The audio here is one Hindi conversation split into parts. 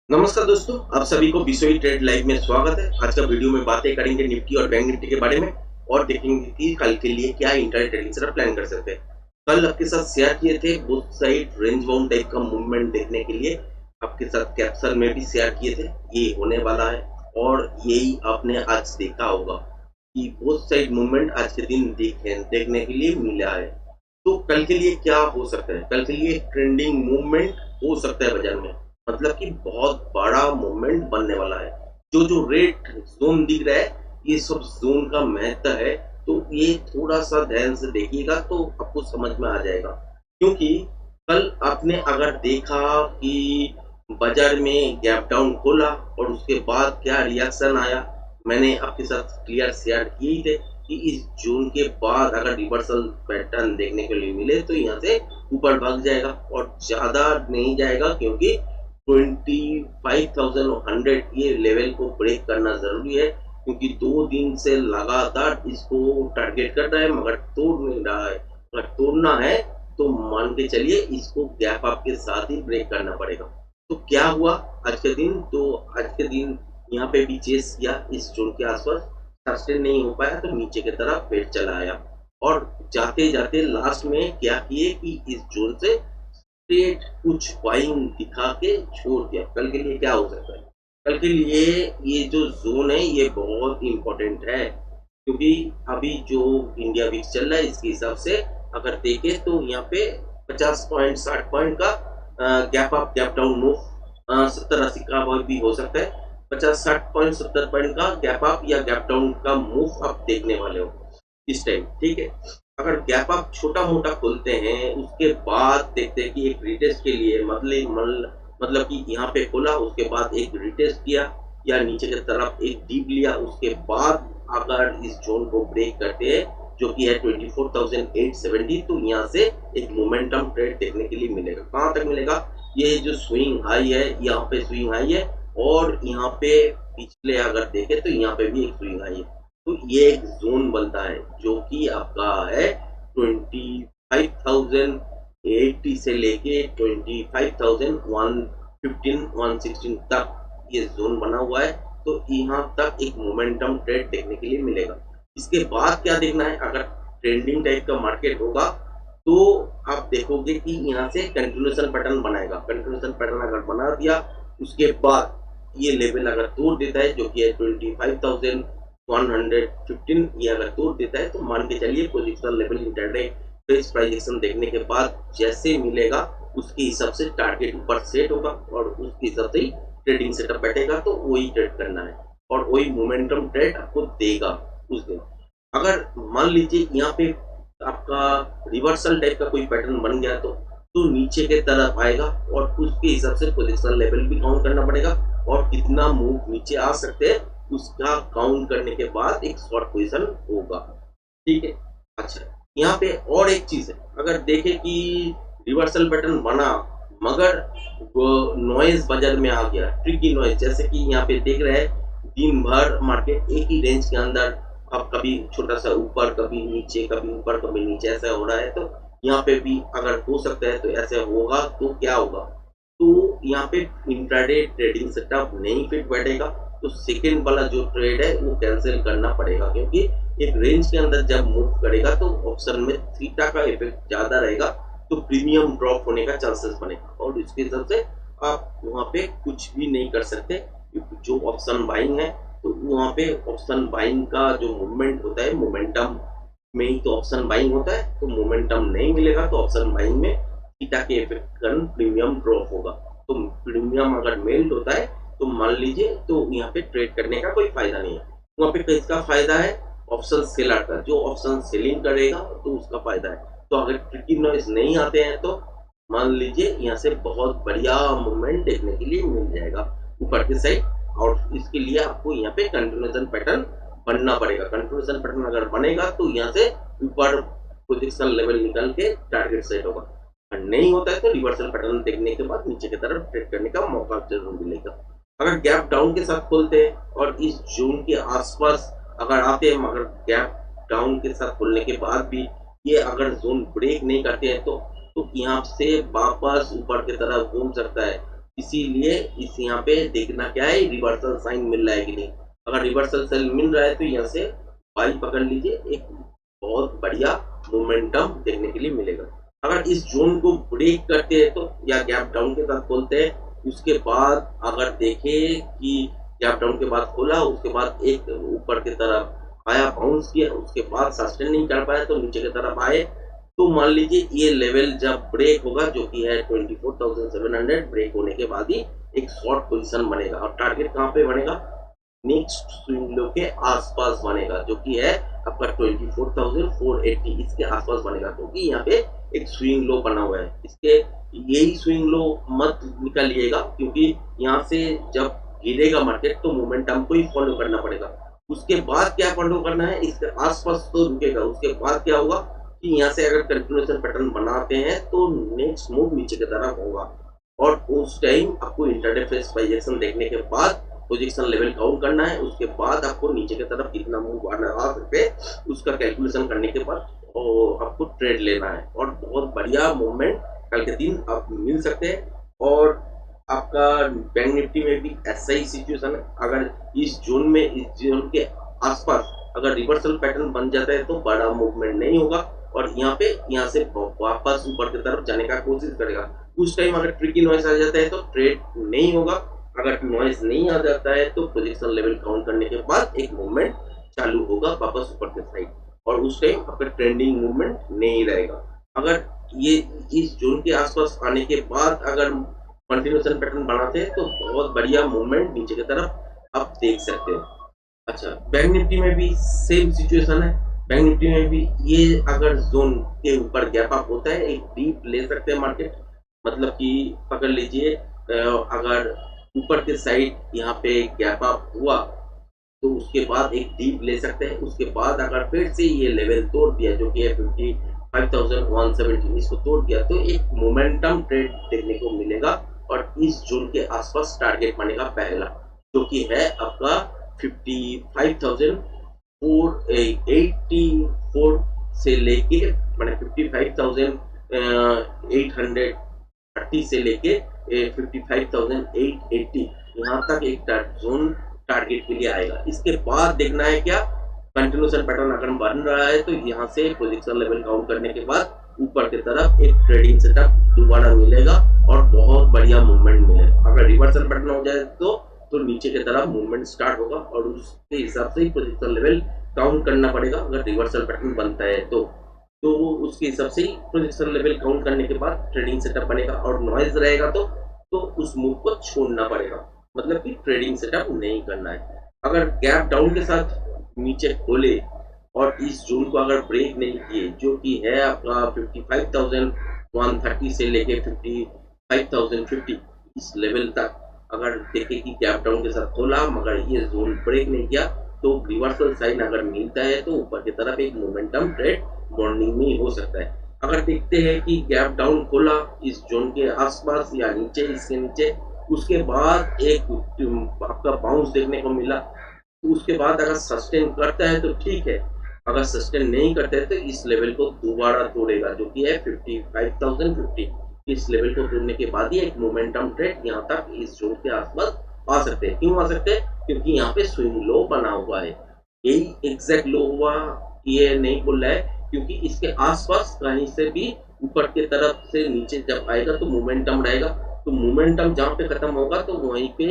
नमस्कार दोस्तों, आप सभी को बिसोई ट्रेड लाइव में स्वागत है। आज का वीडियो में बातें करेंगे निफ्टी और बैंक निफ्टी के बारे में और देखेंगे कि कल के लिए क्या इंट्राडे ट्रेडिंग सेटअप प्लान कर सकते हैं। कल आपके साथ शेयर किए थे both side range bound type का मूवमेंट देखने के लिए, आपके साथ कैप्सूल में भी शेयर किए थे। ये होने वाला है और यही आपने आज देखा होगा कि बोथ साइड मूवमेंट आज के दिन देखने के लिए मिला है। तो कल के लिए क्या हो सकता है? कल के लिए ट्रेंडिंग मूवमेंट हो सकता है बाजार में, मतलब कि बहुत बड़ा मूवमेंट बनने वाला है। जो रेड जोन दिख रहा है, ये सब जोन का महत्व है, तो ये थोड़ा सा ध्यान से देखिएगा तो आपको समझ में आ जाएगा। क्योंकि कल आपने अगर देखा कि बाजार में गैप डाउन खोला और उसके बाद क्या रिएक्शन आया, मैंने आपके साथ क्लियर शेयर किए थे कि इस जोन के बाद अगर रिवर्सल पैटर्न देखने के लिए मिले तो यहाँ से ऊपर भाग जाएगा और ज़्यादा नहीं जाएगा, क्योंकि 25,100 ये लेवल को ब्रेक करना ज़रूरी है। क्योंकि 2 दिन से लगातार इसको टारगेट कर रहा है मगर तोड़ नहीं रहा है। अगर तोड़ना है तो मान के चलिए इसको गैप अप के साथ ही ब्रेक करना पड़ेगा। तो क्या हुआ आज के दिन? तो आज के दिन यहाँ पे भी चेस किया इस जोन के आसपास, सस्टेन नहीं हो पाया तो नीचे की तरफ फिर चला आया और जाते जाते लास्ट में क्या किए कि इस जोन से स्ट्रेट कुछ बाइंग दिखा के छोड़ दिया। कल के लिए क्या हो सकता है? कल के लिए ये जो जोन है ये बहुत इंपॉर्टेंट है, क्योंकि अभी जो इंडिया विक्स चल रहा है इसके हिसाब से अगर देखें तो यहाँ पे 50 पॉइंट 60 पॉइंट का gap up gap down move 70-80 का भी हो सकता है। 50-60 पॉइंट 70 पॉइंट का गैप अप या गैप डाउन का मूव आप देखने वाले हो इस टाइम, ठीक है। अगर गैप अप छोटा मोटा खोलते हैं उसके बाद देखते हैं कि एक रिटेस्ट के लिए मतलब कि यहाँ पे खोला, उसके बाद एक रिटेस्ट किया या नीचे की तरफ एक डीप लिया, उसके बाद अगर इस जोन को ब्रेक करते हैं जो कि है 24,870, तो यहाँ से एक मोमेंटम ट्रेड देखने के लिए मिलेगा। कहाँ तक मिलेगा? ये जो स्विंग हाई है, यहाँ पे स्विंग हाई है और यहाँ पे पिछले अगर देखें तो यहाँ पे भी एक स्विंग हाई है। तो ये एक जोन बनता है जो कि आपका है 25,080 से लेके 25,115-116 तक ये जोन बना हुआ है। तो यहाँ तक एक मोमेंटम ट्रेड देखने के लिए मिलेगा। इसके बाद क्या देखना है? अगर ट्रेंडिंग टाइप का मार्केट होगा तो आप देखोगे कि यहाँ से कंटिन्यूएशन पैटर्न बनाएगा। कंटिन्यूएशन पैटर्न अगर बना दिया उसके बाद ये लेवल अगर तोड़ देता है जो कि है 25,115, ये अगर तोड़ देता है तो मान के चलिए पोजिशनल लेवल इंटरडे प्रेस प्राइजेक्शन देखने के बाद जैसे मिलेगा उसके हिसाब से टारगेट ऊपर सेट होगा और उसके हिसाब से ही ट्रेडिंग सेटअप बैठेगा, तो वही ट्रेड करना है और वही मोमेंटम ट्रेड आपको देगा उस दिन। अगर मान लीजिए यहाँ पे आपका रिवर्सल टाइप का कोई पैटर्न बन गया तो नीचे के तरफ आएगा और उसके हिसाब से पोजिशनल लेवल भी काउंट करना पड़ेगा और कितना मूव नीचे आ सकते हैं उसका काउंट करने के बाद एक शॉर्ट पोजीशन होगा, ठीक है। अच्छा, यहाँ पे और एक चीज है, अगर देखें कि रिवर्सल पैटर्न बना मगर वो नॉइज बाजार में आ गया, ट्रिकी नॉइज, जैसे कि यहाँ पे देख रहे हैं दिन भर मार्केट एक ही रेंज के अंदर, अब कभी छोटा सा ऊपर कभी नीचे, कभी ऊपर कभी नीचे ऐसा हो रहा है। तो यहाँ पे भी अगर हो सकता है तो ऐसे होगा तो क्या होगा? तो यहाँ पे इंट्राडे ट्रेडिंग सेटअप नहीं फिट बैठेगा, तो सेकेंड वाला जो ट्रेड है वो कैंसिल करना पड़ेगा, क्योंकि एक रेंज के अंदर जब मूव करेगा तो ऑप्शन में थीटा का इफेक्ट ज्यादा रहेगा, तो प्रीमियम ड्रॉप होने का चांसेस बनेगा और इसके हिसाब से आप वहाँ पे कुछ भी नहीं कर सकते। क्योंकि जो ऑप्शन बाइंग है तो वहाँ पे ऑप्शन बाइंग का जो मूवमेंट होता है मोमेंटम में ही तो ऑप्शन बाइंग होता है, तो मोमेंटम नहीं मिलेगा तो ऑप्शन बाइंग में थीटा के इफेक्ट के कारण प्रीमियम ड्रॉप होगा। तो प्रीमियम अगर मेल्ट होता है तो मान लीजिए तो यहाँ पे ट्रेड करने का कोई फायदा नहीं है। वहाँ पे किसका फायदा है? ऑप्शन सेलर का, जो ऑप्शन सेलिंग करेगा तो उसका फायदा है। तो अगर ट्रिकी नॉइज नहीं आते हैं तो मान लीजिए यहाँ से बहुत बढ़िया मूवमेंट देखने के लिए मिल जाएगा ऊपर की साइड, और इसके लिए आपको यहाँ पे कंटिन्यूएशन पैटर्न बनना पड़ेगा। कंटिन्यूएशन पैटर्न अगर बनेगा तो यहाँ से ऊपर पोजिशनल लेवल निकल के टारगेट सेट होगा, और नहीं होता है तो रिवर्सल पैटर्न देखने के बाद नीचे की तरफ ट्रेड करने का मौका जरूर मिलेगा। अगर गैप डाउन के साथ खोलते हैं और इस जोन के आसपास अगर आते हैं मगर गैप डाउन के साथ खोलने के बाद भी ये अगर जोन ब्रेक नहीं करते हैं तो यहाँ से वापस ऊपर की तरफ घूम सकता है। इसीलिए इस यहाँ पे देखना क्या है, रिवर्सल साइन मिल रहा है कि नहीं। अगर रिवर्सल साइन मिल रहा है तो यहाँ से बाई पकड़ लीजिए, एक बहुत बढ़िया मोमेंटम देखने के लिए मिलेगा। अगर इस जोन को ब्रेक करते हैं तो या गैप डाउन के साथ खोलते हैं, उसके बाद अगर देखें कि गैप डाउन के बाद खोला, उसके बाद एक ऊपर की तरफ आया, बाउंस किया, उसके बाद सस्टेन नहीं कर पाया तो नीचे की तरफ आए, तो मान लीजिए ये लेवल जब ब्रेक होगा जो कि है 24,700, ब्रेक होने के बाद ही एक शॉर्ट पोजीशन बनेगा और टारगेट कहाँ पे बनेगा, नेक्स्ट स्विंग लो के आसपास बनेगा जो कि है आपका 24,480 इसके आसपास बनेगा, क्योंकि यहाँ पे एक स्विंग लो बना हुआ है। इसके यही स्विंग लो मत निकालिएगा, क्योंकि यहाँ से जब गिरेगा मार्केट तो मोमेंटम को ही फॉलो करना पड़ेगा। उसके बाद क्या फॉलो करना है, इसके आसपास तो रुकेगा, उसके बाद क्या होगा कि यहाँ से अगर कंटिन्यूएशन पैटर्न बनाते हैं तो नेक्स्ट मूव नीचे की तरफ होगा और उस टाइम आपको इंटरडे फेस प्राइजेक्शन देखने के बाद पोजीशन लेवल काउंट करना है। उसके बाद आपको नीचे की तरफ कितना मूव आ सकते हैं उसका कैलकुलेशन करने के बाद आपको ट्रेड लेना है और बहुत बढ़िया मूवमेंट कल के दिन आप मिल सकते हैं। और आपका बैंक निफ्टी में भी ऐसा ही सिचुएशन है, अगर इस जोन के आसपास अगर रिवर्सल पैटर्न बन जाता है तो बड़ा मूवमेंट नहीं होगा और यहाँ से वापस ऊपर की तरफ जाने का कोशिश करेगा। उस टाइम अगर ट्रिकी नॉइस आ जाता है तो ट्रेड नहीं होगा, अगर नॉइस नहीं आ जाता है तो पोजीशन लेवल काउंट करने के बाद एक मूवमेंट चालू होगा वापस ऊपर के साइड और उस टाइम आपका ट्रेंडिंग मूवमेंट नहीं रहेगा। अगर ये इस जोन के आसपास आने के बाद अगर कंटिन्यूएशन पैटर्न बनाते हैं तो बहुत बढ़िया मूवमेंट नीचे की तरफ आप देख सकते हैं। अच्छा, बैंक निफ्टी में भी सेम सिचुएशन है। बैंक निफ्टी में भी ये अगर जोन के ऊपर गैप अप होता है, एक डीप ले सकते हैं मार्केट, मतलब कि पकड़ लीजिए अगर ऊपर के साइड यहाँ पे गैप अप हुआ तो उसके बाद एक डीप ले सकते हैं। उसके बाद अगर फिर से ये लेवल तोड़ दिया जो कि है 55,170 इसको तोड़ दिया तो एक मोमेंटम ट्रेड देखने को मिलेगा और इस जोन के आसपास टारगेट बनेगा पहला जो कि है आपका 55,484 से लेके मैंने 55,830 से लेके 55,880 यहाँ तक एक जोन टारगेट के लिए आएगा। इसके बाद देखना है क्या कंटिन्यूएशन पैटर्न अगर बन रहा है तो यहाँ से पोजीशन लेवल काउंट करने के बाद ऊपर की तरफ एक ट्रेडिंग सेटअप दोबारा मिलेगा और बहुत बढ़िया मूवमेंट मिलेगा। अगर रिवर्सल पैटर्न हो जाए तो नीचे की तरफ मूवमेंट स्टार्ट होगा और उसके हिसाब से ही पोजीशन लेवल काउंट करना पड़ेगा। अगर रिवर्सल पैटर्न बनता है तो उसके हिसाब से ही पोजीशन लेवल काउंट करने के बाद ट्रेडिंग सेटअप बनेगा और नॉइज रहेगा तो उस मूव को छोड़ना पड़ेगा, मतलब कि ट्रेडिंग सेटअप नहीं करना है। अगर गैप डाउन के साथ नीचे खोले और इस जोन को अगर ब्रेक नहीं किए जो कि है आपका 55,130 से लेके 55,050 इस लेवल तक अगर देखे कि गैप डाउन के साथ खोला मगर ये जोन ब्रेक नहीं किया तो रिवर्सल साइन अगर मिलता है तो ऊपर की तरफ एक मोमेंटम ट्रेड मॉर्निंग में हो सकता है। अगर देखते हैं कि गैप डाउन खोला इस जोन के आसपास या नीचे इसके नीचे, उसके बाद एक आपका बाउंस देखने को मिला तो उसके बाद अगर सस्टेन करता है तो ठीक है, अगर सस्टेन नहीं करता है तो इस लेवल को दोबारा तोड़ेगा जो कि है 55,050। इस लेवल को तोड़ने के बाद ही एक मोमेंटम ट्रेड यहाँ तक इस जोन के आसपास आ सकते हैं। क्यों आ सकते हैं? क्योंकि यहाँ पे स्विंग लो बना हुआ है, यही एग्जैक्ट लो हुआ ये नहीं बोल रहा है क्योंकि इसके आसपास कहीं से भी ऊपर की तरफ से नीचे जब आएगा तो मोमेंटम रहेगा, तो मोमेंटम जहाँ पे खत्म होगा तो वहीं पे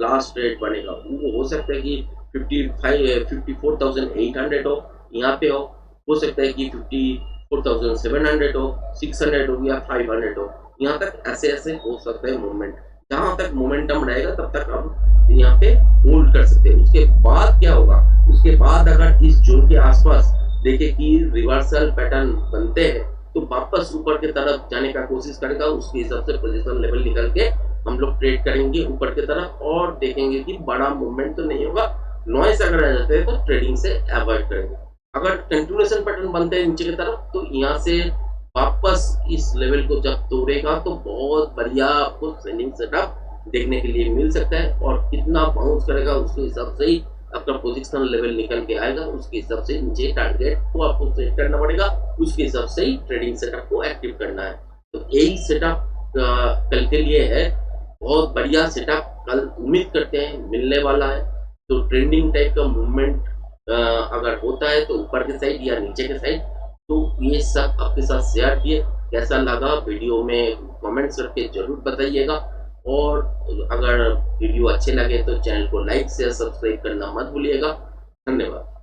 लास्ट ट्रेड बनेगा। वो हो सकता है कि 54,800 हो यहाँ पे हो सकता है कि 54,700 हो, 600 हो या 500 हो, यहाँ तक ऐसे हो सकता है मूवमेंट। जहाँ तक मोमेंटम रहेगा तब तक आप यहाँ पे होल्ड कर सकते हैं। उसके बाद क्या होगा, उसके बाद अगर इस जोन के आसपास देखे कि रिवर्सल पैटर्न बनते हैं तो वापस ऊपर की तरफ जाने का कोशिश करेगा, उसके हिसाब से पोजीशन लेवल निकल के हम लोग ट्रेड करेंगे ऊपर की तरफ और देखेंगे कि बड़ा मूवमेंट तो नहीं होगा। नॉइस अगर आ जाते हैं तो ट्रेडिंग से अवॉइड करेंगे। अगर कंटिन्यूएशन पैटर्न बनते हैं नीचे की तरफ तो यहाँ से वापस इस लेवल को जब तोड़ेगा तो बहुत बढ़िया आपको सेलिंग सेटअप देखने के लिए मिल सकता है और कितना बाउंस करेगा उसके हिसाब से ही आपका पोजीशन लेवल निकल के आएगा, उसके हिसाब से नीचे टारगेट को आपको सेट करना पड़ेगा, उसके हिसाब से ही ट्रेडिंग सेटअप को एक्टिव करना है। तो यही सेटअप कल के लिए है। बहुत बढ़िया सेटअप कल उम्मीद करते हैं मिलने वाला है। तो ट्रेंडिंग टाइप का मूवमेंट अगर होता है तो ऊपर के साइड या नीचे के साइड, तो ये सब आपके साथ शेयर किए। कैसा लगा वीडियो में कमेंट्स करके ज़रूर बताइएगा, और अगर वीडियो अच्छे लगे तो चैनल को लाइक शेयर सब्सक्राइब करना मत भूलिएगा। धन्यवाद।